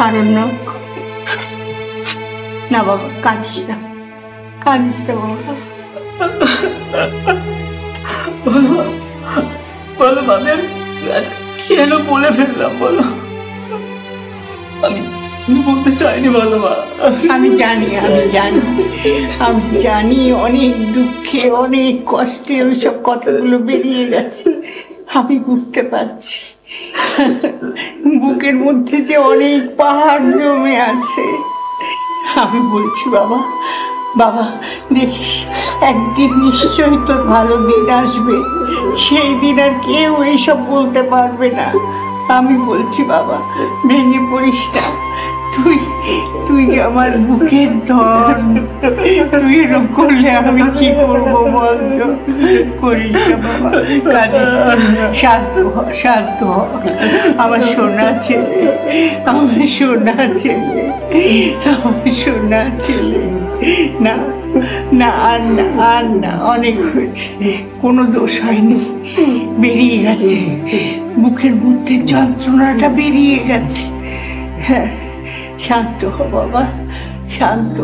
আরণ্যক, না বাবা, কাঁদিস না, কাঁদিস না বাবা। বলো ভাবি, আমি কেন বলে ফেললাম বলো? আমি বলতে চাইনি। বলো মা। আমি জানি, আমি জানি, আমি জানি অনেক দুঃখে অনেক কষ্টে ওইসব কথাগুলো বেরিয়ে গেছে। আমি বুঝতে পারছি বুকের মধ্যে যে অনেক পাহাড় জমে আছে। আমি বলছি বাবা, বাবা দেখিস একদিন নিশ্চয়ই তোর ভালো দিন আসবে, সেই দিন আর কেউ এইসব বলতে পারবে না। আমি বলছি বাবা, ভেঙে পড়িস না। তুই তুই আমার বুকের ধন। তুই এরকম করলে আমি কি করবো বলতো? করিস না বাবা, কাঁদিস না। শান্ত হ, শান্ত হ আমার সোনা ছেলে, আমার সোনা ছেলে, আমার সোনা ছেলে। না না, আর না, আর না, অনেক হয়েছে, কোনো দোষ হয়নি, বেরিয়ে গেছে, বুকের মধ্যে যন্ত্রণাটা বেরিয়ে গেছে। হ্যাঁ, শান্ত হ বাবা, শান্ত।